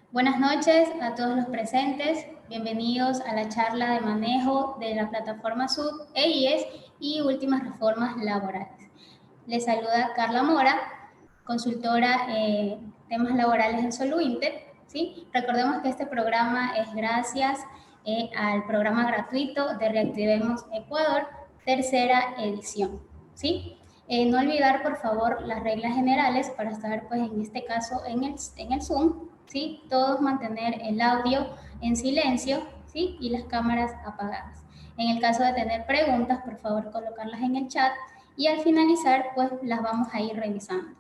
Buenas noches a todos los presentes. Bienvenidos a la charla de manejo de la plataforma SUD, EIES y últimas reformas laborales. Les saluda Carla Mora, consultora temas laborales en Soluinter. ¿Sí? Recordemos que este programa es gracias al programa gratuito de Reactivemos Ecuador, tercera edición. ¿Sí? No olvidar, por favor, las reglas generales para estar, pues, en este caso, en el Zoom. ¿Sí? Todos mantener el audio en silencio, ¿sí? Y las cámaras apagadas. En el caso de tener preguntas, por favor, colocarlas en el chat y al finalizar, pues, las vamos a ir revisando.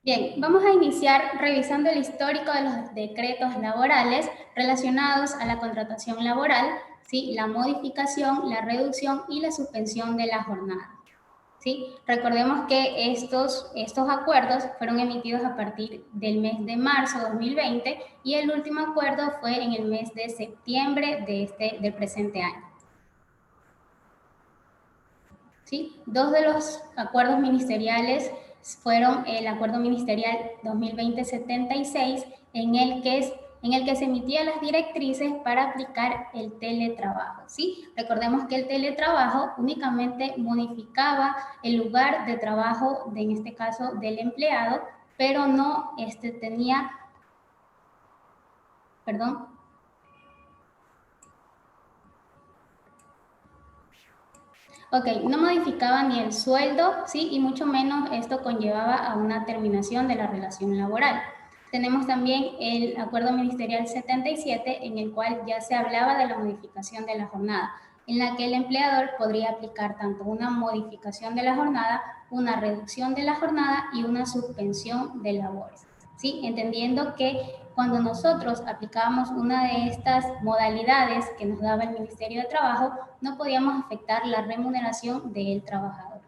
Bien, vamos a iniciar revisando el histórico de los decretos laborales relacionados a la contratación laboral, ¿sí? La modificación, la reducción y la suspensión de la jornada. ¿Sí? Recordemos que estos acuerdos fueron emitidos a partir del mes de marzo de 2020 y el último acuerdo fue en el mes de septiembre del presente año. ¿Sí? Dos de los acuerdos ministeriales fueron el Acuerdo Ministerial 2020-76, en el que se emitían las directrices para aplicar el teletrabajo. ¿Sí? Recordemos que el teletrabajo únicamente modificaba el lugar de trabajo, en este caso del empleado, pero no tenía, perdón, Ok, no modificaba ni el sueldo, ¿sí? Y mucho menos esto conllevaba a una terminación de la relación laboral. Tenemos también el Acuerdo Ministerial 77, en el cual ya se hablaba de la modificación de la jornada, en la que el empleador podría aplicar tanto una modificación de la jornada, una reducción de la jornada y una suspensión de labores. ¿Sí? Entendiendo que cuando nosotros aplicábamos una de estas modalidades que nos daba el Ministerio de Trabajo, no podíamos afectar la remuneración del trabajador.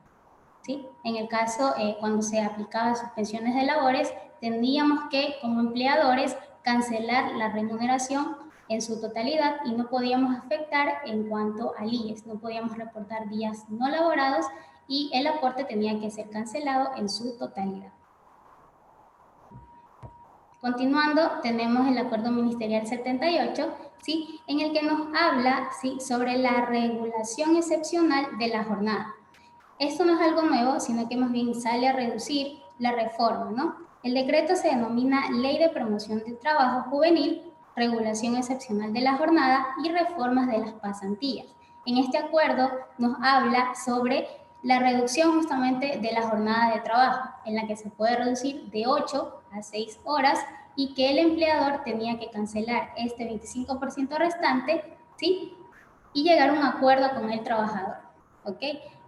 ¿Sí? En el caso, cuando se aplicaban suspensiones de labores, tendríamos que, como empleadores, cancelar la remuneración en su totalidad y no podíamos afectar en cuanto al IES, no podíamos reportar días no laborados y el aporte tenía que ser cancelado en su totalidad. Continuando, tenemos el Acuerdo Ministerial 78, ¿sí? En el que nos habla, ¿sí?, sobre la regulación excepcional de la jornada. Esto no es algo nuevo, sino que más bien sale a reducir la reforma, ¿no? El decreto se denomina Ley de Promoción del Trabajo Juvenil, Regulación Excepcional de la Jornada y Reformas de las Pasantías. En este acuerdo nos habla sobre la reducción justamente de la jornada de trabajo, en la que se puede reducir de 8 a 6 horas y que el empleador tenía que cancelar este 25% restante, ¿sí?, y llegar a un acuerdo con el trabajador, ¿ok?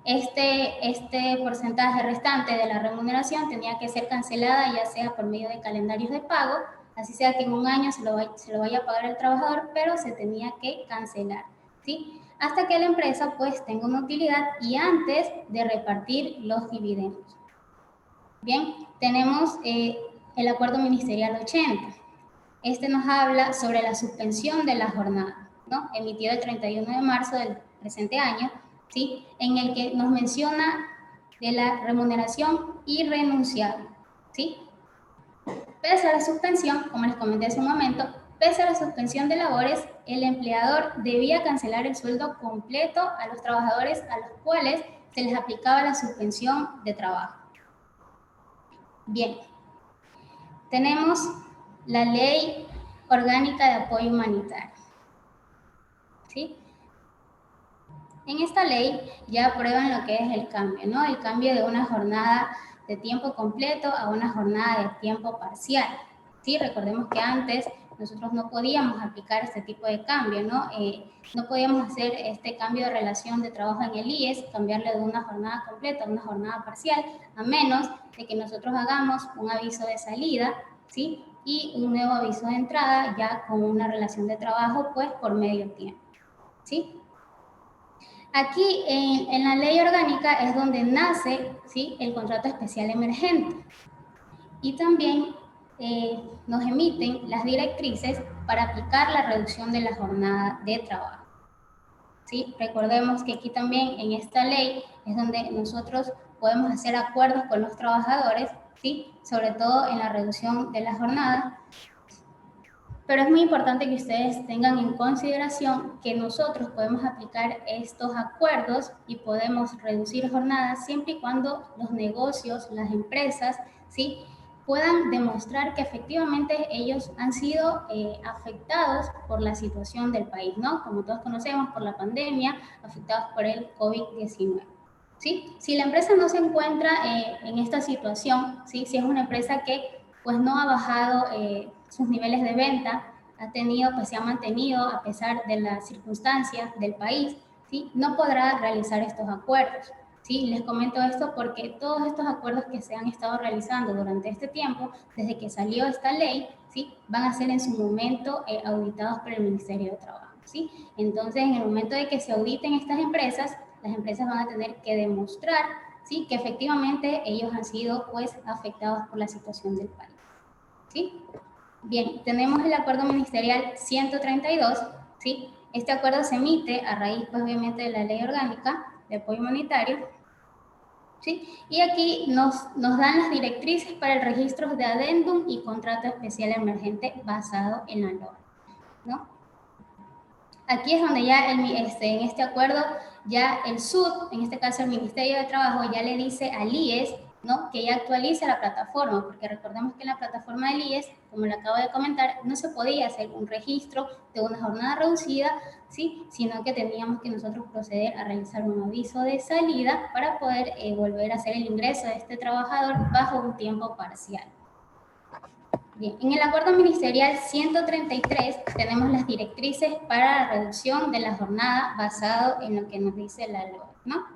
Este porcentaje restante de la remuneración tenía que ser cancelada ya sea por medio de calendarios de pago, así sea que en un año se lo vaya a pagar el trabajador, pero se tenía que cancelar, ¿sí? Hasta que la empresa pues tenga una utilidad y antes de repartir los dividendos. Bien, tenemos el Acuerdo Ministerial 80. Este nos habla sobre la suspensión de la jornada, ¿no?, emitido el 31 de marzo del presente año, ¿sí?, en el que nos menciona de la remuneración irrenunciable, ¿sí? Pese a la suspensión, como les comenté hace un momento, pese a la suspensión de labores, el empleador debía cancelar el sueldo completo a los trabajadores a los cuales se les aplicaba la suspensión de trabajo. Bien, tenemos la Ley Orgánica de Apoyo Humanitario, ¿sí? En esta ley ya aprueban lo que es el cambio, ¿no? El cambio de una jornada de tiempo completo a una jornada de tiempo parcial. Sí, recordemos que antes nosotros no podíamos aplicar este tipo de cambio, ¿no? No podíamos hacer este cambio de relación de trabajo en el IES, cambiarle de una jornada completa a una jornada parcial, a menos de que nosotros hagamos un aviso de salida, ¿sí? Y un nuevo aviso de entrada ya con una relación de trabajo, pues, por medio tiempo, ¿sí? Aquí en la ley orgánica es donde nace, ¿sí?, el contrato especial emergente, y también nos emiten las directrices para aplicar la reducción de la jornada de trabajo. ¿Sí? Recordemos que aquí también en esta ley es donde nosotros podemos hacer acuerdos con los trabajadores, ¿sí?, sobre todo en la reducción de la jornada. Pero es muy importante que ustedes tengan en consideración que nosotros podemos aplicar estos acuerdos y podemos reducir jornadas siempre y cuando los negocios, las empresas, ¿sí?, puedan demostrar que efectivamente ellos han sido afectados por la situación del país, ¿no? Como todos conocemos, por la pandemia, afectados por el COVID-19. ¿Sí? Si la empresa no se encuentra en esta situación, ¿sí?, si es una empresa que pues no ha bajado sus niveles de venta, ha tenido, pues se ha mantenido a pesar de las circunstancias del país, ¿sí?, no podrá realizar estos acuerdos. ¿Sí? Les comento esto porque todos estos acuerdos que se han estado realizando durante este tiempo, desde que salió esta ley, ¿sí?, van a ser en su momento auditados por el Ministerio de Trabajo, ¿sí? Entonces, en el momento de que se auditen estas empresas, las empresas van a tener que demostrar, ¿sí?, que efectivamente ellos han sido, pues, afectados por la situación del país, ¿sí? Bien, tenemos el acuerdo ministerial 132, ¿sí? Este acuerdo se emite a raíz, pues, obviamente, de la ley orgánica de apoyo humanitario, ¿sí? Y aquí nos dan las directrices para el registro de adendum y contrato especial emergente basado en la LOA, ¿no? Aquí es donde ya en este acuerdo ya el SUD, en este caso el Ministerio de Trabajo, ya le dice al IES, ¿no?, que ya actualice la plataforma, porque recordemos que en la plataforma del IES, como le acabo de comentar, no se podía hacer un registro de una jornada reducida, ¿sí?, sino que teníamos que nosotros proceder a realizar un aviso de salida para poder volver a hacer el ingreso de este trabajador bajo un tiempo parcial. Bien, en el acuerdo ministerial 133 tenemos las directrices para la reducción de la jornada basado en lo que nos dice la LOA, ¿no?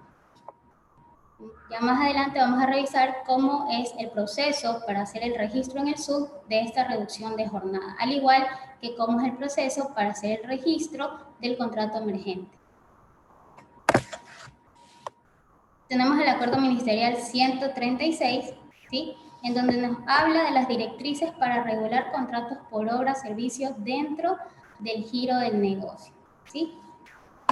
Ya más adelante vamos a revisar cómo es el proceso para hacer el registro en el SUD de esta reducción de jornada, al igual que cómo es el proceso para hacer el registro del contrato emergente. Tenemos el acuerdo ministerial 136, ¿sí?, en donde nos habla de las directrices para regular contratos por obra, servicios dentro del giro del negocio, ¿sí?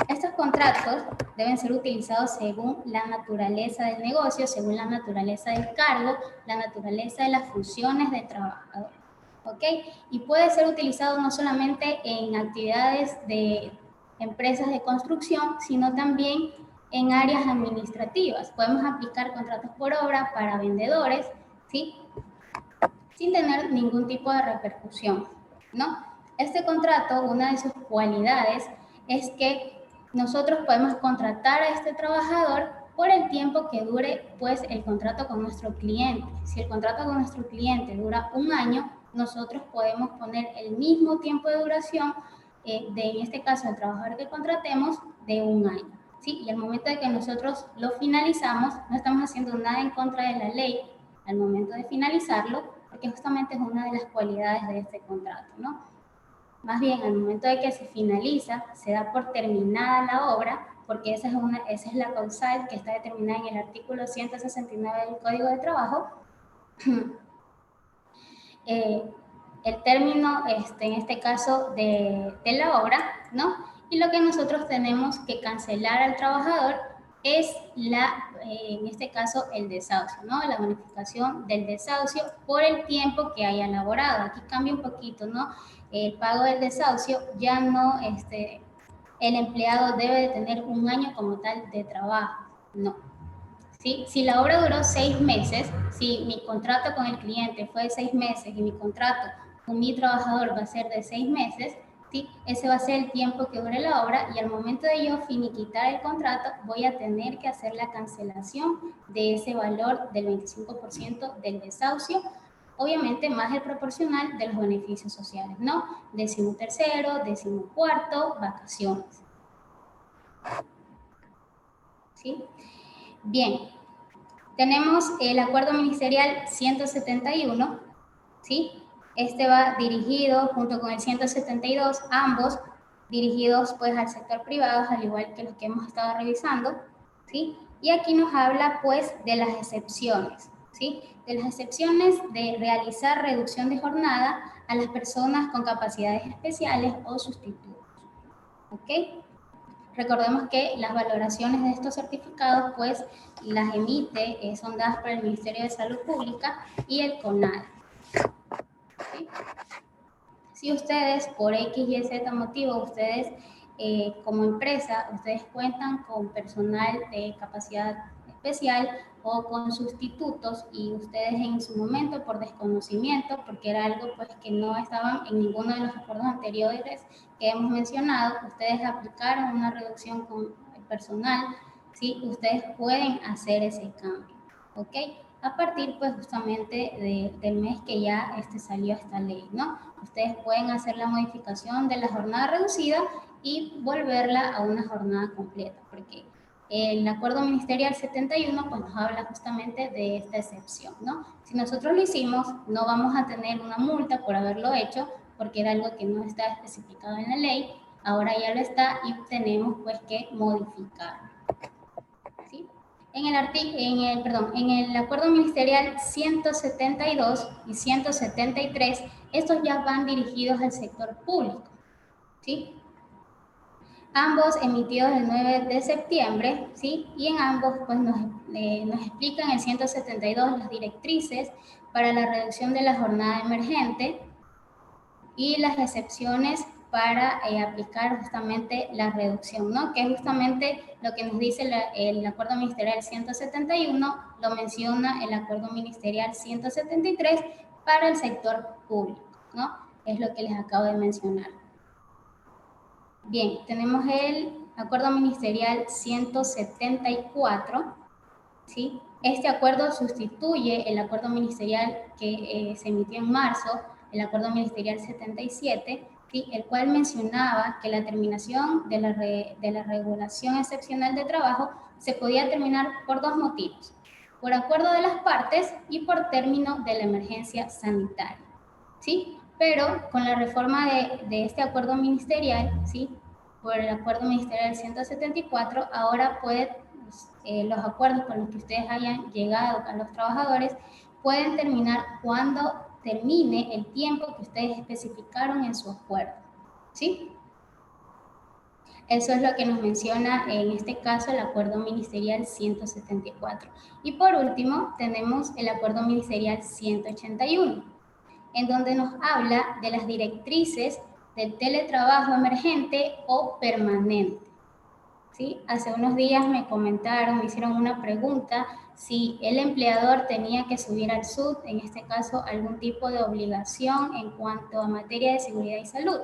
Estos contratos deben ser utilizados según la naturaleza del negocio, según la naturaleza del cargo, la naturaleza de las funciones del trabajador, ¿ok? Y puede ser utilizado no solamente en actividades de empresas de construcción, sino también en áreas administrativas. Podemos aplicar contratos por obra para vendedores, ¿sí?, sin tener ningún tipo de repercusión, ¿no? Este contrato, una de sus cualidades es que nosotros podemos contratar a este trabajador por el tiempo que dure, pues, el contrato con nuestro cliente. Si el contrato con nuestro cliente dura un año, nosotros podemos poner el mismo tiempo de duración en este caso, el trabajador que contratemos, de un año, ¿sí? Y al momento de que nosotros lo finalizamos, no estamos haciendo nada en contra de la ley al momento de finalizarlo, porque justamente es una de las cualidades de este contrato, ¿no? Más bien, al momento de que se finaliza, se da por terminada la obra, porque esa es la causal que está determinada en el artículo 169 del Código de Trabajo. El término, en este caso, de la obra, ¿no? Y lo que nosotros tenemos que cancelar al trabajador es en este caso, el desahucio, ¿no? La bonificación del desahucio por el tiempo que haya laborado. Aquí cambia un poquito, ¿no? El pago del desahucio ya no, el empleado debe de tener un año como tal de trabajo, no. ¿Sí? Si la obra duró 6 meses, si mi contrato con el cliente fue de 6 meses y mi contrato con mi trabajador va a ser de 6 meses, ¿sí?, ese va a ser el tiempo que dure la obra, y al momento de yo finiquitar el contrato voy a tener que hacer la cancelación de ese valor del 25% del desahucio obviamente más el proporcional de los beneficios sociales, ¿no? 13º, 14º, vacaciones. ¿Sí? Bien, tenemos el acuerdo ministerial 171, ¿sí? Este va dirigido junto con el 172, ambos dirigidos pues al sector privado, al igual que los que hemos estado revisando, ¿sí? Y aquí nos habla pues de las excepciones, ¿sí? De las excepciones de realizar reducción de jornada a las personas con capacidades especiales o sustitutos, ¿ok? Recordemos que las valoraciones de estos certificados pues las emite, son dadas por el Ministerio de Salud Pública y el CONADE. ¿Sí? Si ustedes, por X y Z motivo, ustedes como empresa, ustedes cuentan con personal de capacidad especial o con sustitutos y ustedes en su momento por desconocimiento, porque era algo pues que no estaban en ninguno de los acuerdos anteriores que hemos mencionado, ustedes aplicaron una reducción con el personal, ¿sí? Ustedes pueden hacer ese cambio, ¿ok? A partir pues justamente del mes que ya salió esta ley, ¿no? Ustedes pueden hacer la modificación de la jornada reducida y volverla a una jornada completa, porque el acuerdo ministerial 71 pues nos habla justamente de esta excepción, ¿no? Si nosotros lo hicimos, no vamos a tener una multa por haberlo hecho, porque era algo que no está especificado en la ley, ahora ya lo está y tenemos pues que modificarlo, ¿sí? En el acuerdo ministerial 172 y 173, estos ya van dirigidos al sector público, ¿sí? Ambos emitidos el 9 de septiembre, ¿sí? Y en ambos pues nos explican el 172 las directrices para la reducción de la jornada emergente y las excepciones para aplicar justamente la reducción, ¿no? Que es justamente lo que nos dice el acuerdo ministerial 171, lo menciona el acuerdo ministerial 173 para el sector público, ¿no? Es lo que les acabo de mencionar. Bien, tenemos el acuerdo ministerial 174, ¿sí? Este acuerdo sustituye el acuerdo ministerial que se emitió en marzo, el acuerdo ministerial 77, ¿sí? El cual mencionaba que la terminación de la regulación excepcional de trabajo se podía terminar por dos motivos: por acuerdo de las partes y por término de la emergencia sanitaria, ¿sí? Pero con la reforma de este acuerdo ministerial, ¿sí? Por el acuerdo ministerial 174, ahora los acuerdos con los que ustedes hayan llegado a los trabajadores pueden terminar cuando termine el tiempo que ustedes especificaron en su acuerdo, ¿sí? Eso es lo que nos menciona en este caso el acuerdo ministerial 174. Y por último tenemos el acuerdo ministerial 181, en donde nos habla de las directrices del teletrabajo emergente o permanente. ¿Sí? Hace unos días me comentaron, me hicieron una pregunta si el empleador tenía que subir al SUT, en este caso algún tipo de obligación en cuanto a materia de seguridad y salud.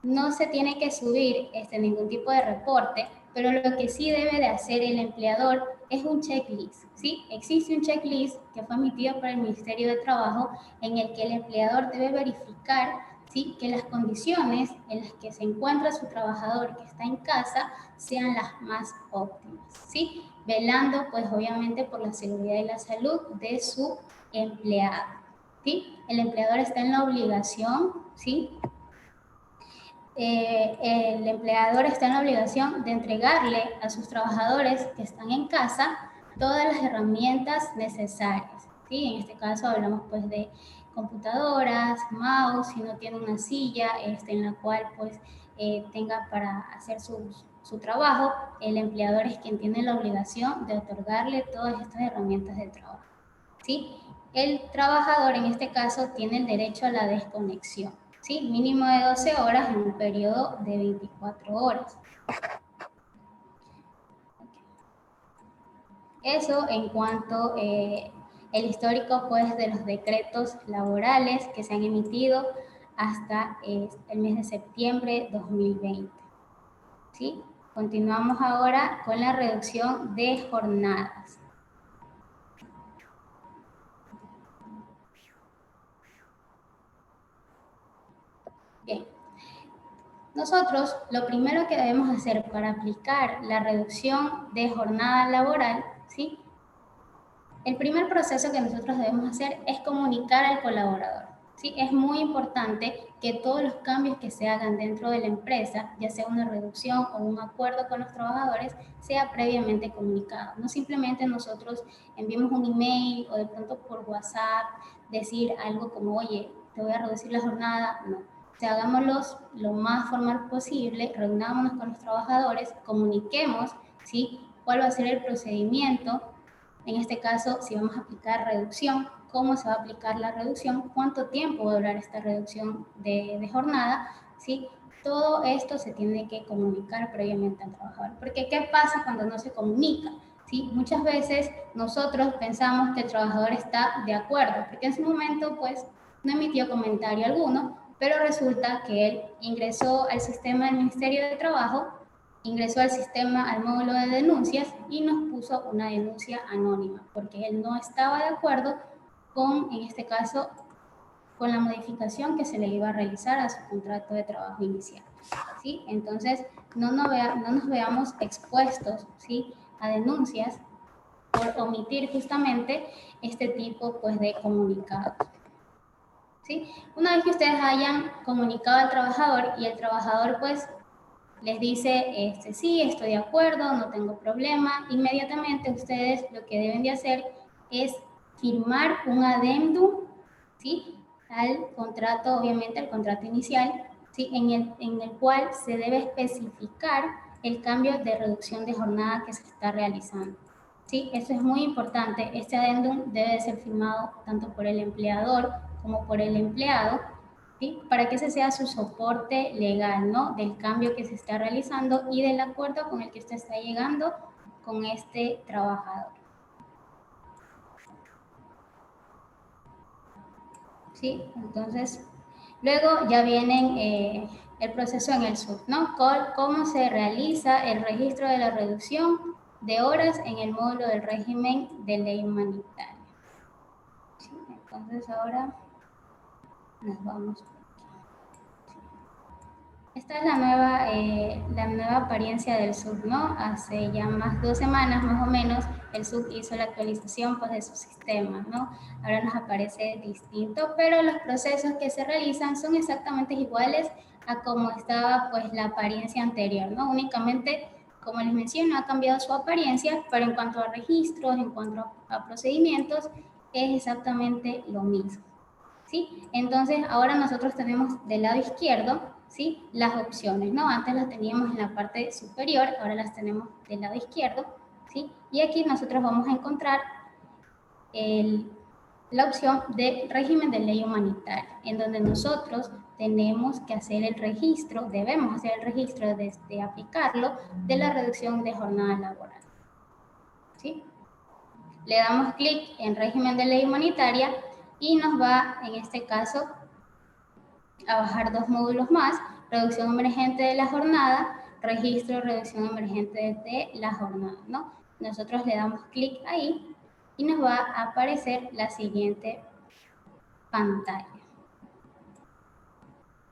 No se tiene que subir ningún tipo de reporte, pero lo que sí debe de hacer el empleador es un checklist, ¿sí? Existe un checklist que fue emitido por el Ministerio de Trabajo en el que el empleador debe verificar, ¿sí?, que las condiciones en las que se encuentra su trabajador que está en casa sean las más óptimas, ¿sí? Velando, pues, obviamente por la seguridad y la salud de su empleado, ¿sí? El empleador está en la obligación, ¿sí?, el empleador está en la obligación de entregarle a sus trabajadores que están en casa todas las herramientas necesarias, ¿sí? En este caso hablamos pues de computadoras, mouse, si no tiene una silla en la cual pues tenga para hacer su trabajo, el empleador es quien tiene la obligación de otorgarle todas estas herramientas de trabajo, ¿sí? El trabajador en este caso tiene el derecho a la desconexión, ¿sí? Mínimo de 12 horas en un periodo de 24 horas. Eso en cuanto el histórico pues de los decretos laborales que se han emitido hasta el mes de septiembre 2020, ¿sí? Continuamos ahora con la reducción de jornadas. Nosotros lo primero que debemos hacer para aplicar la reducción de jornada laboral, ¿sí? El primer proceso que nosotros debemos hacer es comunicar al colaborador. ¿Sí? Es muy importante que todos los cambios que se hagan dentro de la empresa, ya sea una reducción o un acuerdo con los trabajadores, sea previamente comunicado. No simplemente nosotros enviemos un email o de pronto por WhatsApp decir algo como, oye, te voy a reducir la jornada. No. O sea, hagámoslo lo más formal posible, reunámonos con los trabajadores, comuniquemos, ¿sí? Cuál va a ser el procedimiento. En este caso, si vamos a aplicar reducción, cómo se va a aplicar la reducción, cuánto tiempo va a durar esta reducción de jornada, ¿sí? Todo esto se tiene que comunicar previamente al trabajador. Porque, ¿qué pasa cuando no se comunica? ¿Sí? Muchas veces nosotros pensamos que el trabajador está de acuerdo, porque en su momento, pues, no emitió comentario alguno, pero resulta que él ingresó al sistema del Ministerio de Trabajo, ingresó al sistema, al módulo de denuncias y nos puso una denuncia anónima, porque él no estaba de acuerdo con, en este caso, con la modificación que se le iba a realizar a su contrato de trabajo inicial. ¿Sí? Entonces, no nos veamos expuestos, ¿sí?, a denuncias por omitir justamente este tipo, pues, de comunicados. ¿Sí? Una vez que ustedes hayan comunicado al trabajador y el trabajador, pues, les dice, sí, estoy de acuerdo, no tengo problema, inmediatamente ustedes lo que deben de hacer es firmar un adendum, ¿sí?, al contrato, obviamente al contrato inicial, ¿sí?, en el cual se debe especificar el cambio de reducción de jornada que se está realizando. ¿Sí? Eso es muy importante. Este adendum debe ser firmado tanto por el empleador como por el empleado, ¿sí?, para que ese sea su soporte legal, ¿no?, del cambio que se está realizando y del acuerdo con el que usted está llegando con este trabajador. ¿Sí? Entonces, luego ya viene el proceso en el SUB, ¿no? Cómo se realiza el registro de la reducción de horas en el módulo del régimen de ley humanitaria. ¿Sí? Entonces, ahora nos vamos. Esta es la nueva apariencia del SUB, ¿no? Hace ya más de 2 semanas, más o menos, el SUB hizo la actualización, pues, de su sistema, ¿no? Ahora nos aparece distinto, pero los procesos que se realizan son exactamente iguales a como estaba, pues, la apariencia anterior, ¿no? Únicamente, como les menciono, ha cambiado su apariencia, pero en cuanto a registros, en cuanto a procedimientos, es exactamente lo mismo. ¿Sí? Entonces, ahora nosotros tenemos del lado izquierdo, ¿sí?, las opciones, ¿no? Antes las teníamos en la parte superior, ahora las tenemos del lado izquierdo, ¿sí? Y aquí nosotros vamos a encontrar la opción de régimen de ley humanitaria, en donde nosotros tenemos que hacer el registro, debemos hacer el registro desde aplicarlo de la reducción de jornada laboral, ¿sí? Le damos clic en régimen de ley humanitaria y nos va, en este caso, a bajar 2 módulos más: reducción emergente de la jornada, registro de reducción emergente de la jornada, ¿no? Nosotros le damos clic ahí y nos va a aparecer la siguiente pantalla.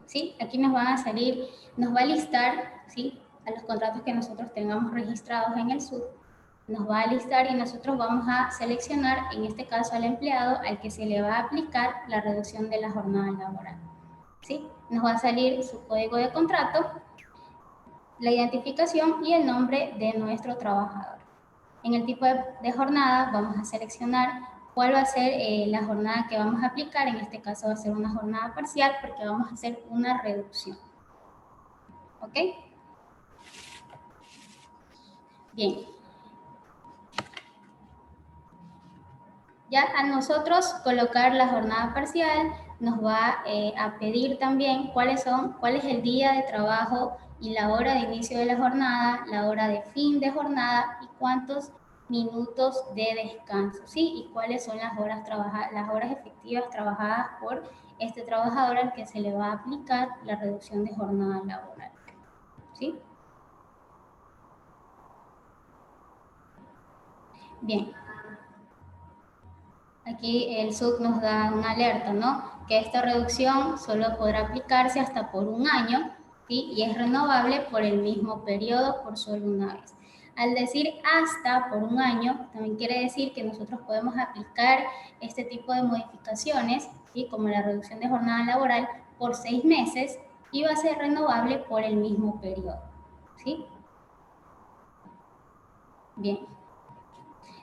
¿Sí? Aquí nos van a salir, nos va a listar, ¿sí?, a los contratos que nosotros tengamos registrados en el SUB. Nos va a listar y nosotros vamos a seleccionar, en este caso, al empleado al que se le va a aplicar la reducción de la jornada laboral. ¿Sí? Nos va a salir su código de contrato, la identificación y el nombre de nuestro trabajador. En el tipo de jornada vamos a seleccionar cuál va a ser la jornada que vamos a aplicar. En este caso va a ser una jornada parcial porque vamos a hacer una reducción. ¿Ok? Bien. Ya a nosotros colocar la jornada parcial nos va a pedir también cuál es el día de trabajo y la hora de inicio de la jornada, la hora de fin de jornada y cuántos minutos de descanso, ¿sí? Y cuáles son las horas efectivas trabajadas por este trabajador al que se le va a aplicar la reducción de jornada laboral, ¿sí? Bien. Aquí el SUB nos da una alerta, ¿no?, que esta reducción solo podrá aplicarse hasta por 1 año, ¿sí? Y es renovable por el mismo periodo, por solo una vez. Al decir hasta por un año, también quiere decir que nosotros podemos aplicar este tipo de modificaciones, ¿sí? Como la reducción de jornada laboral, por 6 meses y va a ser renovable por el mismo periodo, ¿sí? Bien.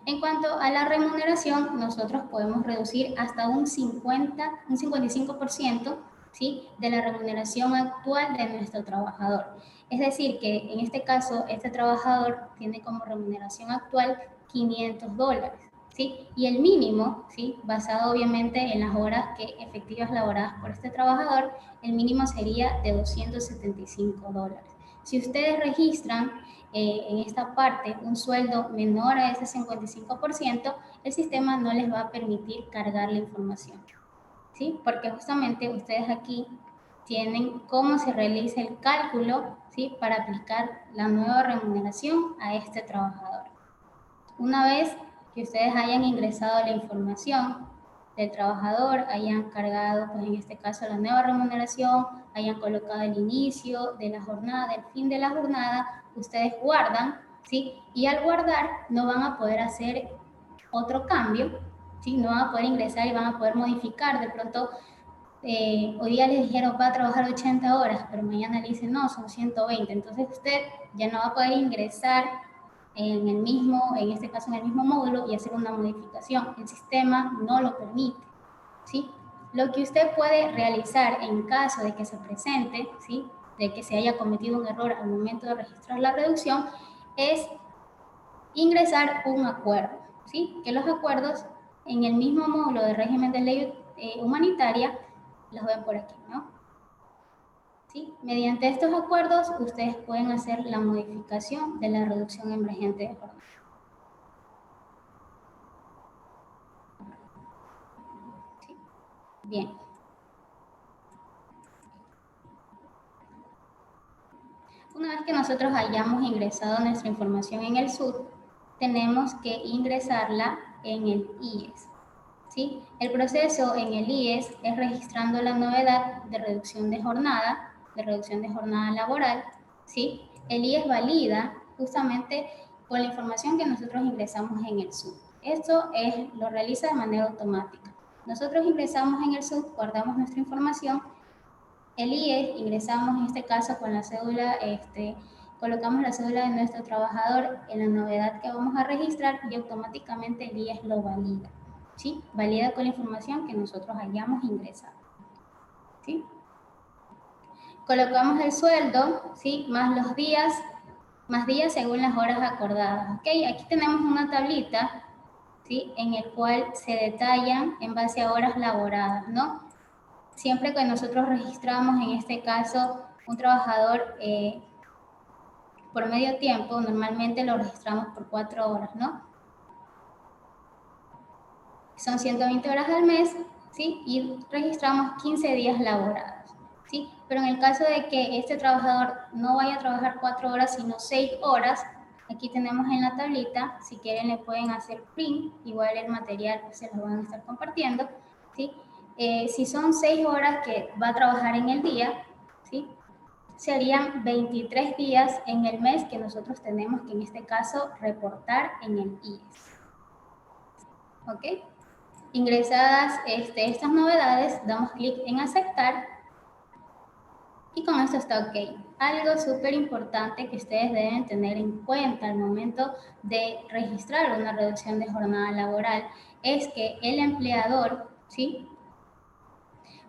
En cuanto a la remuneración, nosotros podemos reducir hasta un 55%, ¿sí? De la remuneración actual de nuestro trabajador. Es decir, que en este caso, este trabajador tiene como remuneración actual $500, ¿sí? Y el mínimo, ¿sí? Basado obviamente en las horas efectivas laboradas por este trabajador, el mínimo sería de $275. Si ustedes registran en esta parte un sueldo menor a ese 55%, el sistema no les va a permitir cargar la información, ¿sí? Porque justamente ustedes aquí tienen cómo se realiza el cálculo, ¿sí? Para aplicar la nueva remuneración a este trabajador. Una vez que ustedes hayan ingresado la información del trabajador, hayan cargado, pues en este caso, la nueva remuneración, hayan colocado el inicio de la jornada, el fin de la jornada, ustedes guardan, ¿sí? Y al guardar no van a poder hacer otro cambio, ¿sí? No van a poder ingresar y van a poder modificar. De pronto, hoy día les dijeron va a trabajar 80 horas, pero mañana le dicen no, son 120. Entonces usted ya no va a poder ingresar en este caso en el mismo módulo y hacer una modificación. El sistema no lo permite, ¿sí? Lo que usted puede realizar en caso de que se presente, ¿sí? De que se haya cometido un error al momento de registrar la reducción, es ingresar un acuerdo, ¿sí? Que los acuerdos en el mismo módulo de régimen de ley humanitaria los ven por aquí, ¿no? ¿Sí? Mediante estos acuerdos, ustedes pueden hacer la modificación de la reducción emergente de jornada. ¿Sí? Bien. Una vez que nosotros hayamos ingresado nuestra información en el SUD, tenemos que ingresarla en el IES. ¿Sí? El proceso en el IES es registrando la novedad de reducción de jornada laboral, ¿sí? El IES valida justamente con la información que nosotros ingresamos en el SUD. Esto lo realiza de manera automática. Nosotros ingresamos en el SUD, guardamos nuestra información, el IES ingresamos en este caso con la cédula, colocamos la cédula de nuestro trabajador en la novedad que vamos a registrar y automáticamente el IES lo valida. ¿Sí? Valida con la información que nosotros hayamos ingresado. ¿Sí? Colocamos el sueldo, ¿sí? Más días según las horas acordadas. ¿Ok? Aquí tenemos una tablita, ¿sí? En el cual se detallan en base a horas laboradas, ¿no? Siempre que nosotros registramos, en este caso, un trabajador por medio tiempo, normalmente lo registramos por 4 horas, ¿no? Son 120 horas al mes, ¿sí? Y registramos 15 días laborados, ¿sí? Pero en el caso de que este trabajador no vaya a trabajar 4 horas, sino 6 horas, aquí tenemos en la tablita, si quieren le pueden hacer print, igual el material se lo van a estar compartiendo, ¿sí? Si son 6 horas que va a trabajar en el día, ¿sí? Serían 23 días en el mes que nosotros tenemos que en este caso reportar en el IES. ¿Ok? Ingresadas estas novedades, damos clic en aceptar y con esto está ok. Algo súper importante que ustedes deben tener en cuenta al momento de registrar una reducción de jornada laboral es que el empleador, ¿sí?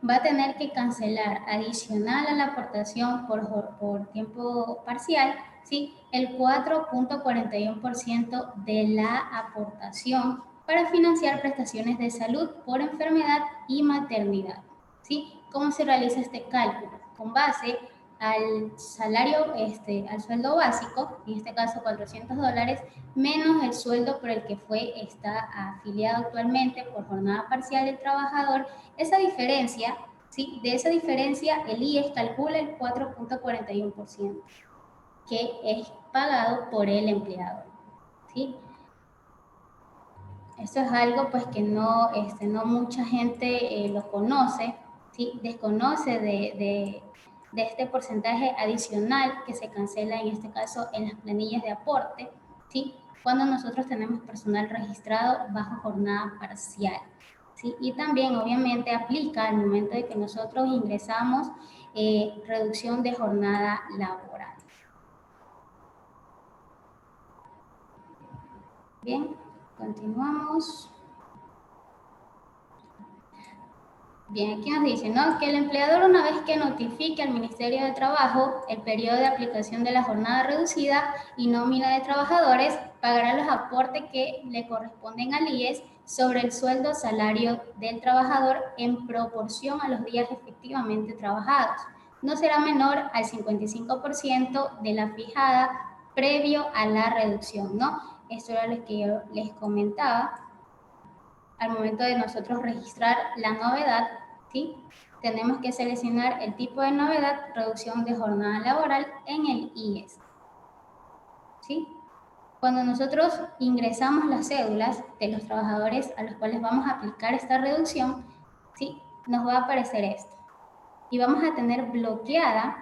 Va a tener que cancelar adicional a la aportación por tiempo parcial, ¿sí? El 4.41% de la aportación para financiar prestaciones de salud por enfermedad y maternidad, ¿sí? ¿Cómo se realiza este cálculo? Con base al salario, al sueldo básico, en este caso $400, menos el sueldo por el que está afiliado actualmente por jornada parcial del trabajador. Esa diferencia, ¿sí? De esa diferencia, el IES calcula el 4.41%, que es pagado por el empleador, ¿sí? Esto es algo pues que no mucha gente lo conoce, ¿sí? Desconoce de este porcentaje adicional que se cancela en este caso en las planillas de aporte, ¿sí? Cuando nosotros tenemos personal registrado bajo jornada parcial, ¿sí? Y también obviamente aplica al momento de que nosotros ingresamos reducción de jornada laboral. Bien, continuamos. Bien, aquí nos dice, ¿no? Que el empleador, una vez que notifique al Ministerio de Trabajo el periodo de aplicación de la jornada reducida y nómina de trabajadores, pagará los aportes que le corresponden al IES sobre el sueldo salario del trabajador en proporción a los días efectivamente trabajados. No será menor al 55% de la fijada previo a la reducción, ¿no? Esto era lo que yo les comentaba. Al momento de nosotros registrar la novedad, ¿sí? Tenemos que seleccionar el tipo de novedad, reducción de jornada laboral en el IES, ¿sí? Cuando nosotros ingresamos las cédulas de los trabajadores a los cuales vamos a aplicar esta reducción, ¿sí? Nos va a aparecer esto. Y vamos a tener bloqueada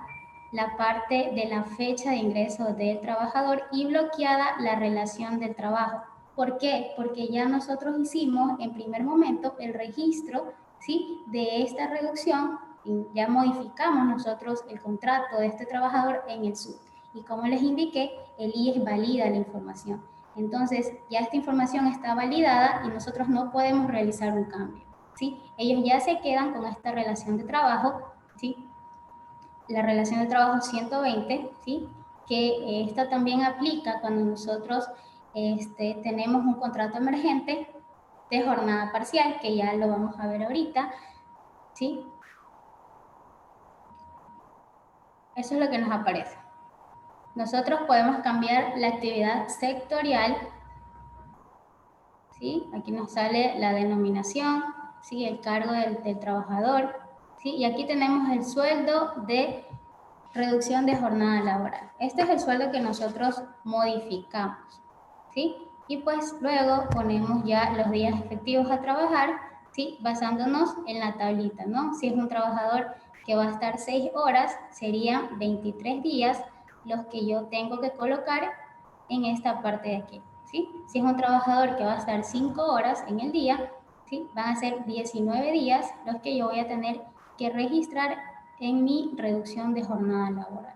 la parte de la fecha de ingreso del trabajador y bloqueada la relación del trabajo. ¿Por qué? Porque ya nosotros hicimos en primer momento el registro, ¿sí?, de esta reducción y ya modificamos nosotros el contrato de este trabajador en el SUT. Y como les indiqué, el IES valida la información. Entonces, ya esta información está validada y nosotros no podemos realizar un cambio, ¿sí? Ellos ya se quedan con esta relación de trabajo, ¿sí? La relación de trabajo 120, ¿sí? Que esta también aplica cuando nosotros tenemos un contrato emergente de jornada parcial, que ya lo vamos a ver ahorita, ¿sí? Eso es lo que nos aparece. Nosotros podemos cambiar la actividad sectorial, ¿sí? Aquí nos sale la denominación, ¿sí? El cargo del trabajador, ¿sí? Y aquí tenemos el sueldo de reducción de jornada laboral. Este es el sueldo que nosotros modificamos, ¿sí? Y pues luego ponemos ya los días efectivos a trabajar, ¿sí? Basándonos en la tablita, ¿no? Si es un trabajador que va a estar 6 horas, serían 23 días los que yo tengo que colocar en esta parte de aquí, ¿sí? Si es un trabajador que va a estar 5 horas en el día, ¿sí? Van a ser 19 días los que yo voy a tener que registrar en mi reducción de jornada laboral.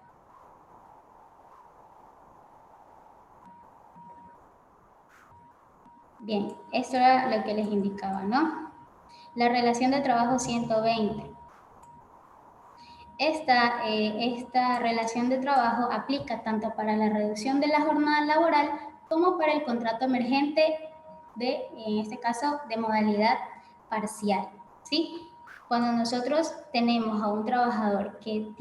Bien, esto era lo que les indicaba, ¿no? La relación de trabajo 120. Esta relación de trabajo aplica tanto para la reducción de la jornada laboral como para el contrato emergente en este caso, de modalidad parcial, ¿sí? Cuando nosotros tenemos a un trabajador que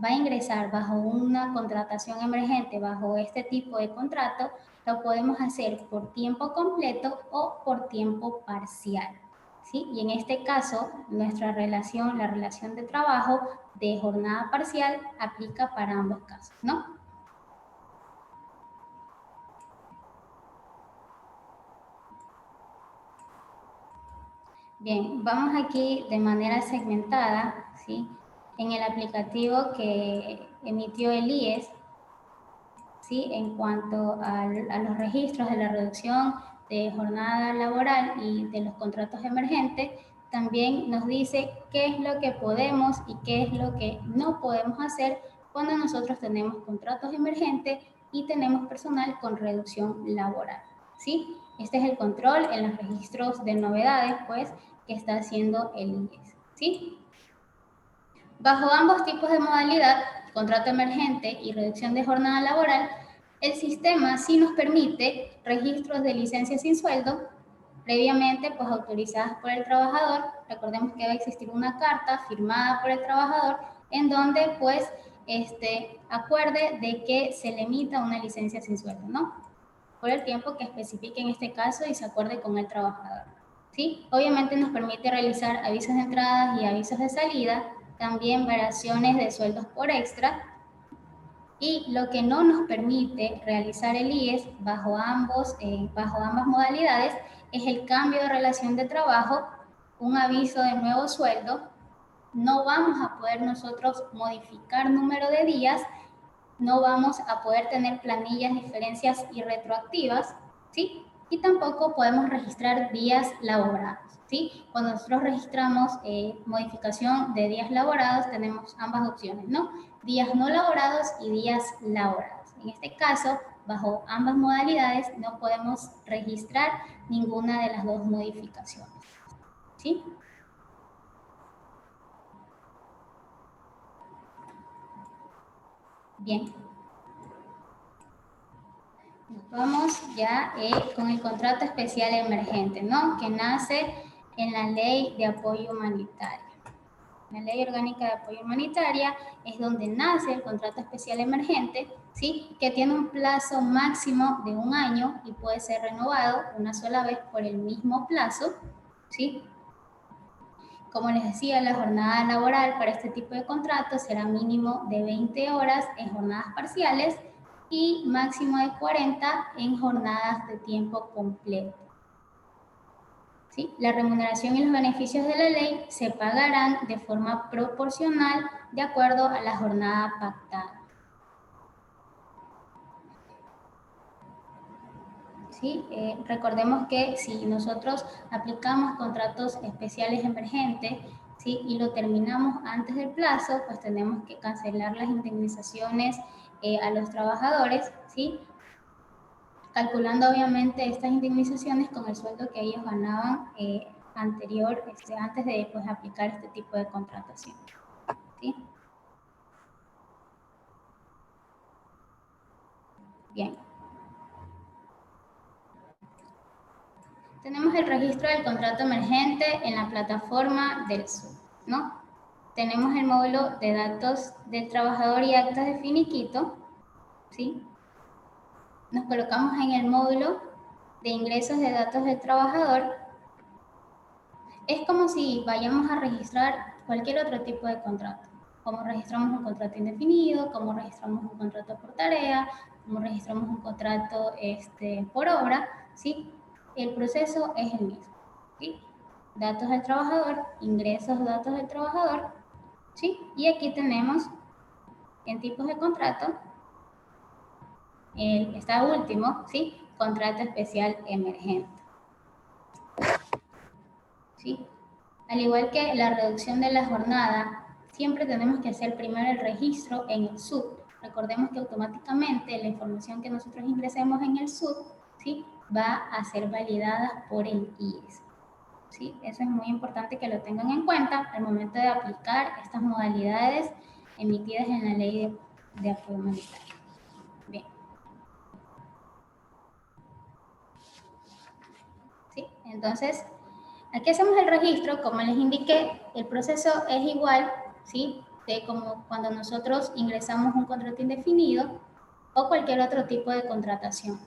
va a ingresar bajo una contratación emergente, bajo este tipo de contrato, lo podemos hacer por tiempo completo o por tiempo parcial, ¿sí? Y en este caso, nuestra relación, la relación de trabajo de jornada parcial, aplica para ambos casos, ¿no? Bien, vamos aquí de manera segmentada, ¿sí? En el aplicativo que emitió el IES, ¿sí? En cuanto a los registros de la reducción de jornada laboral y de los contratos emergentes, también nos dice qué es lo que podemos y qué es lo que no podemos hacer cuando nosotros tenemos contratos emergentes y tenemos personal con reducción laboral, ¿sí? Este es el control en los registros de novedades, pues, que está haciendo el IES, ¿sí? Bajo ambos tipos de modalidad, contrato emergente y reducción de jornada laboral, el sistema sí nos permite registros de licencias sin sueldo, previamente pues autorizadas por el trabajador. Recordemos que va a existir una carta firmada por el trabajador en donde pues acuerde de que se le emita una licencia sin sueldo, ¿no? Por el tiempo que especifique en este caso y se acuerde con el trabajador, ¿sí? Obviamente nos permite realizar avisos de entrada y avisos de salida, también variaciones de sueldos por extra, y lo que no nos permite realizar el IES bajo ambas modalidades es el cambio de relación de trabajo, un aviso de nuevo sueldo, no vamos a poder nosotros modificar número de días, no vamos a poder tener planillas, diferencias y retroactivas, ¿sí? Y tampoco podemos registrar días laborados, ¿sí? Cuando nosotros registramos modificación de días laborados, tenemos ambas opciones, ¿no? Días no laborados y días laborados. En este caso, bajo ambas modalidades, no podemos registrar ninguna de las dos modificaciones, ¿sí? Bien. Vamos ya con el contrato especial emergente, ¿no? Que nace en la Ley de Apoyo Humanitario. La Ley Orgánica de Apoyo Humanitaria es donde nace el contrato especial emergente, ¿sí? Que tiene un plazo máximo de 1 año y puede ser renovado una sola vez por el mismo plazo, ¿sí? Como les decía, la jornada laboral para este tipo de contratos será mínimo de 20 horas en jornadas parciales y máximo de 40 en jornadas de tiempo completo. ¿Sí? La remuneración y los beneficios de la ley se pagarán de forma proporcional de acuerdo a la jornada pactada. ¿Sí? Recordemos que si nosotros aplicamos contratos especiales emergentes, ¿sí? Y lo terminamos antes del plazo, pues tenemos que cancelar las indemnizaciones a los trabajadores, ¿sí? Calculando obviamente estas indemnizaciones con el sueldo que ellos ganaban anterior, antes de pues, aplicar este tipo de contratación, ¿sí? Bien. Tenemos el registro del contrato emergente en la plataforma del SUB, ¿no? Tenemos el módulo de datos del trabajador y actas de finiquito, ¿sí? Nos colocamos en el módulo de ingresos de datos del trabajador. Es como si vayamos a registrar cualquier otro tipo de contrato. Como registramos un contrato indefinido, como registramos un contrato por tarea, como registramos un contrato por obra, ¿sí? El proceso es el mismo, ¿sí? Datos del trabajador, ingresos, datos del trabajador, ¿sí? Y aquí tenemos en tipos de contrato, está último, ¿sí? Contrato especial emergente, ¿sí? Al igual que la reducción de la jornada, siempre tenemos que hacer primero el registro en el SUB. Recordemos que automáticamente la información que nosotros ingresemos en el SUB, ¿sí? Va a ser validada por el IES. ¿Sí? Eso es muy importante que lo tengan en cuenta al momento de aplicar estas modalidades emitidas en la ley de apoyo humanitario. Bien. ¿Sí? Entonces, aquí hacemos el registro, como les indiqué, el proceso es igual, ¿sí? De como cuando nosotros ingresamos un contrato indefinido o cualquier otro tipo de contratación.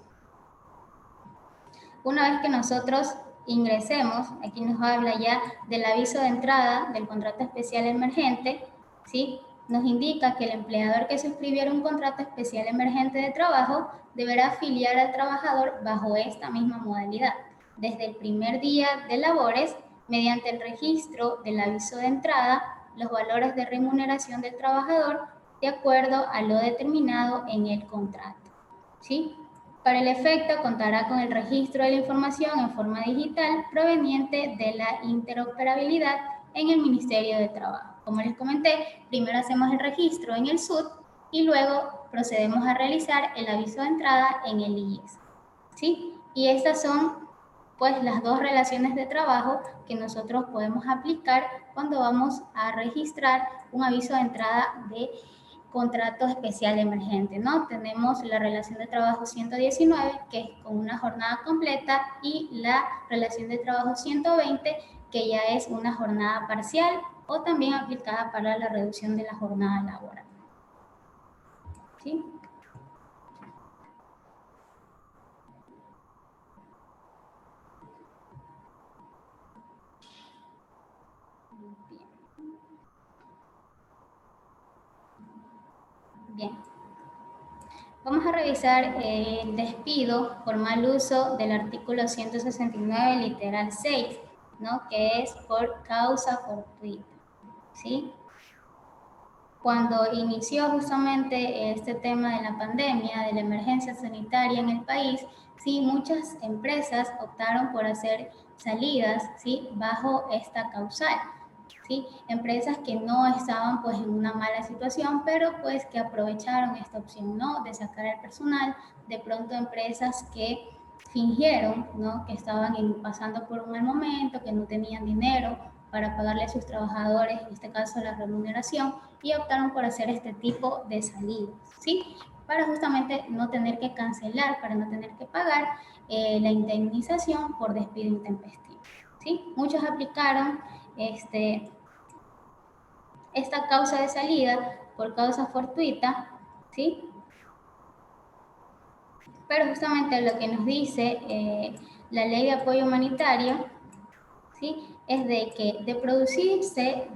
Una vez que nosotros ingresemos, aquí nos habla ya del aviso de entrada del contrato especial emergente, ¿sí? Nos indica que el empleador que suscribiera un contrato especial emergente de trabajo deberá afiliar al trabajador bajo esta misma modalidad, desde el primer día de labores, mediante el registro del aviso de entrada, los valores de remuneración del trabajador de acuerdo a lo determinado en el contrato, ¿sí? Para el efecto, contará con el registro de la información en forma digital proveniente de la interoperabilidad en el Ministerio de Trabajo. Como les comenté, primero hacemos el registro en el SUD y luego procedemos a realizar el aviso de entrada en el IES, ¿sí? Y estas son pues las dos relaciones de trabajo que nosotros podemos aplicar cuando vamos a registrar un aviso de entrada de contrato especial emergente, ¿no? Tenemos la relación de trabajo 119, que es con una jornada completa, y la relación de trabajo 120, que ya es una jornada parcial o también aplicada para la reducción de la jornada laboral. ¿Sí? Bien. Vamos a revisar el despido por mal uso del artículo 169, literal 6, ¿no? Que es por causa fortuita. ¿sí? Cuando inició justamente este tema de la pandemia, de la emergencia sanitaria en el país, sí, muchas empresas optaron por hacer salidas, ¿sí?, bajo esta causal. ¿Sí? Empresas que no estaban pues en una mala situación, pero pues que aprovecharon esta opción, ¿no?, de sacar al personal. De pronto empresas que fingieron, ¿no?, que estaban pasando por un mal momento, que no tenían dinero para pagarle a sus trabajadores, en este caso la remuneración, y optaron por hacer este tipo de salidas, ¿sí?, para justamente no tener que cancelar, para no tener que pagar la indemnización por despido intempestivo, ¿sí? Muchos aplicaron esta causa de salida por causa fortuita, ¿sí? Pero justamente lo que nos dice la ley de apoyo humanitario, ¿sí?, es de que de producirse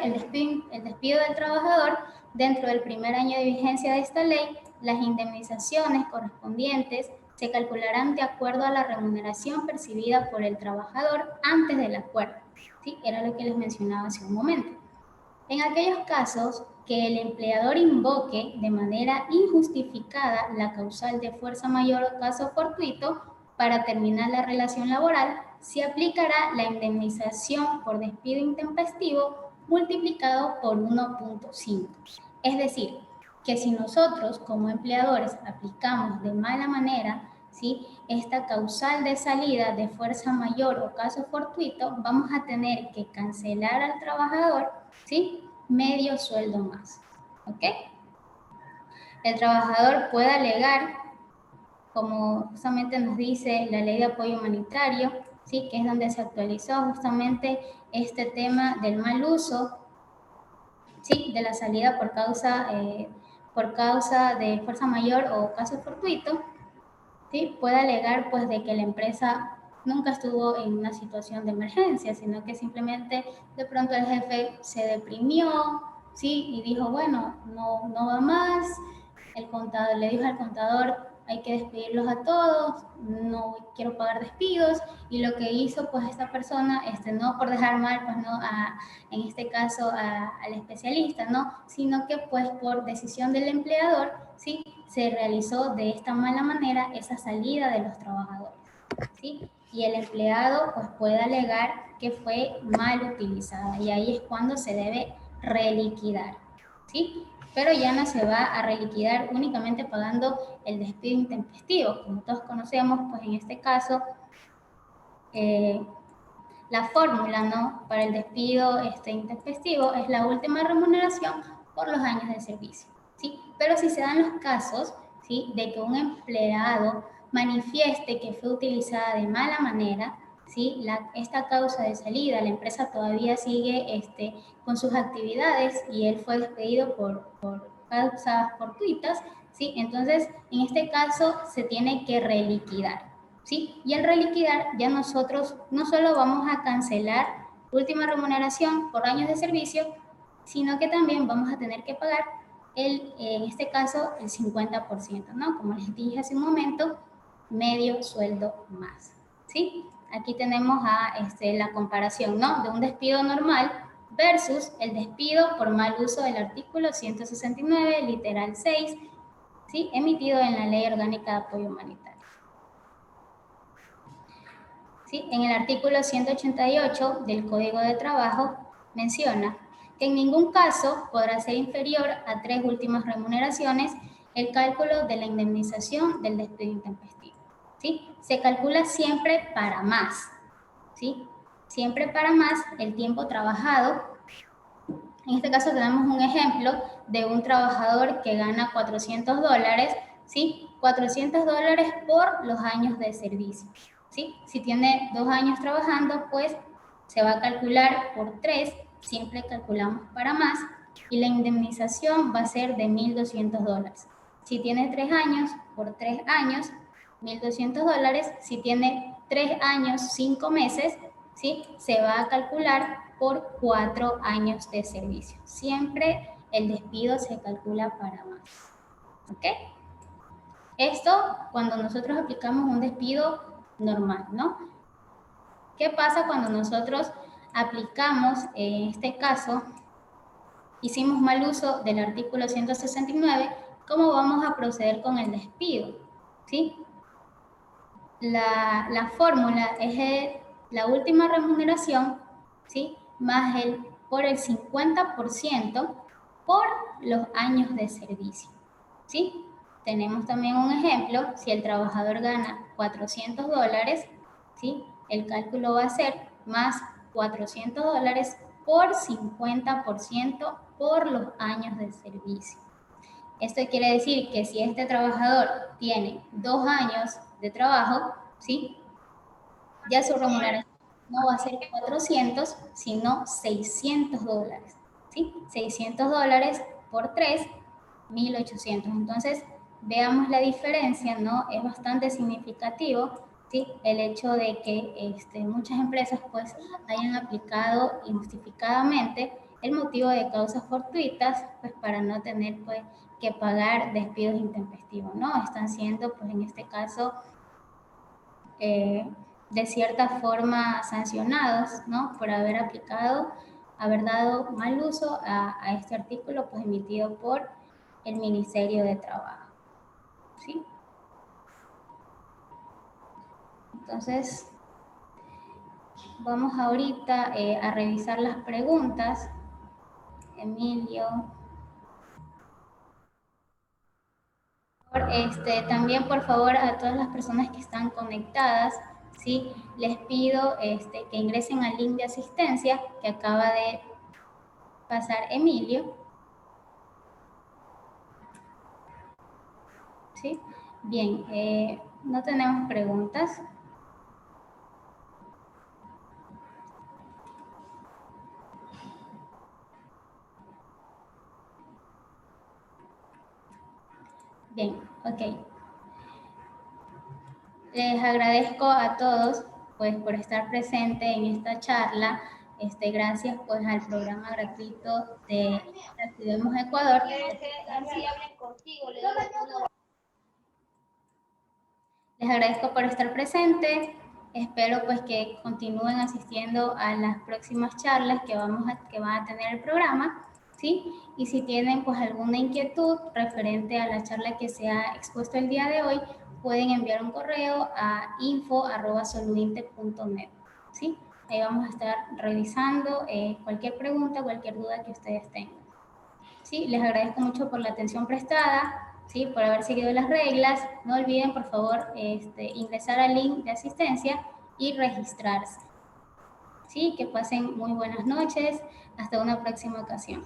el despido del trabajador dentro del primer año de vigencia de esta ley, las indemnizaciones correspondientes se calcularán de acuerdo a la remuneración percibida por el trabajador antes del acuerdo, ¿sí? Era lo que les mencionaba hace un momento. En aquellos casos que el empleador invoque de manera injustificada la causal de fuerza mayor o caso fortuito para terminar la relación laboral, se aplicará la indemnización por despido intempestivo multiplicado por 1.5. Es decir, que si nosotros como empleadores aplicamos de mala manera, ¿sí?, esta causal de salida de fuerza mayor o caso fortuito, vamos a tener que cancelar al trabajador, ¿sí?, medio sueldo más. ¿Ok? El trabajador puede alegar, como justamente nos dice la ley de apoyo humanitario, ¿sí?, que es donde se actualizó justamente este tema del mal uso, ¿sí?, de la salida por causa de fuerza mayor o caso fortuito, ¿sí?, puede alegar pues de que la empresa nunca estuvo en una situación de emergencia, sino que simplemente de pronto el jefe se deprimió, ¿sí?, y dijo, bueno, no va más. El contador le dijo al contador, hay que despedirlos a todos, no quiero pagar despidos, y lo que hizo pues esta persona, no por dejar mal pues no en este caso al especialista, no, sino que pues por decisión del empleador, sí, se realizó de esta mala manera esa salida de los trabajadores, ¿sí? Y el empleado pues puede alegar que fue mal utilizada, y ahí es cuando se debe reliquidar, ¿sí? Pero ya no se va a reliquidar únicamente pagando el despido intempestivo. Como todos conocemos, pues en este caso, la fórmula, ¿no?, para el despido intempestivo es la última remuneración por los años de servicio, ¿sí? Pero si se dan los casos, ¿sí?, de que un empleado manifieste que fue utilizada de mala manera, ¿sí?, esta causa de salida, la empresa todavía sigue con sus actividades y él fue despedido por causas fortuitas, ¿sí? Entonces, en este caso se tiene que reliquidar, ¿sí? Y al reliquidar ya nosotros no solo vamos a cancelar última remuneración por años de servicio, sino que también vamos a tener que pagar en este caso el 50%, ¿no? Como les dije hace un momento, medio sueldo más, ¿sí? Aquí tenemos la comparación, ¿no?, de un despido normal versus el despido por mal uso del artículo 169, literal 6, ¿sí?, emitido en la Ley Orgánica de Apoyo Humanitario. ¿Sí? En el artículo 188 del Código de Trabajo menciona que en ningún caso podrá ser inferior a 3 últimas remuneraciones el cálculo de la indemnización del despido intempestivo, ¿sí? Se calcula siempre para más, ¿sí? Siempre para más el tiempo trabajado. En este caso tenemos un ejemplo de un trabajador que gana $400, ¿sí? $400 por los años de servicio, ¿sí? Si tiene 2 años trabajando, pues se va a calcular por 3, siempre calculamos para más, y la indemnización va a ser de $1,200. Si tiene 3 años, por 3 años, $1,200. Si tiene 3 años, 5 meses, ¿sí?, se va a calcular por 4 años de servicio. Siempre el despido se calcula para más. ¿Ok? Esto cuando nosotros aplicamos un despido normal, ¿no? ¿Qué pasa cuando nosotros aplicamos, en este caso, hicimos mal uso del artículo 169, ¿cómo vamos a proceder con el despido? ¿Sí? La fórmula es la última remuneración, ¿sí? Más por el 50% por los años de servicio, ¿sí? Tenemos también un ejemplo, si el trabajador gana $400, ¿sí? El cálculo va a ser más $400 por 50% por los años de servicio. Esto quiere decir que si este trabajador tiene 2 años de trabajo, ¿sí? Ya su remuneración no va a ser 400, sino $600, ¿sí? $600 por 3, 1.800. Entonces, veamos la diferencia, ¿no? Es bastante significativo, ¿sí? El hecho de que muchas empresas pues hayan aplicado injustificadamente el motivo de causas fortuitas, pues para no tener pues que pagar despidos intempestivos, ¿no? Están siendo pues en este caso de cierta forma sancionados, ¿no? Por haber dado mal uso a este artículo pues emitido por el Ministerio de Trabajo, ¿sí? Entonces, vamos ahorita a revisar las preguntas. Emilio. También, por favor, a todas las personas que están conectadas, ¿sí? Les pido que ingresen al link de asistencia que acaba de pasar Emilio. ¿Sí? Bien, no tenemos preguntas. Bien, ok. Les agradezco a todos pues, por estar presente en esta charla. Gracias pues, al programa gratuito de Activemos Ecuador. Les agradezco por estar presente. Espero pues que continúen asistiendo a las próximas charlas que van a tener el programa, ¿sí? Y si tienen pues alguna inquietud referente a la charla que se ha expuesto el día de hoy, pueden enviar un correo a info@soluinte.net, ¿sí? Ahí vamos a estar revisando cualquier pregunta, cualquier duda que ustedes tengan. ¿Sí? Les agradezco mucho por la atención prestada, ¿sí? Por haber seguido las reglas. No olviden, por favor, ingresar al link de asistencia y registrarse. ¿Sí? Que pasen muy buenas noches. Hasta una próxima ocasión.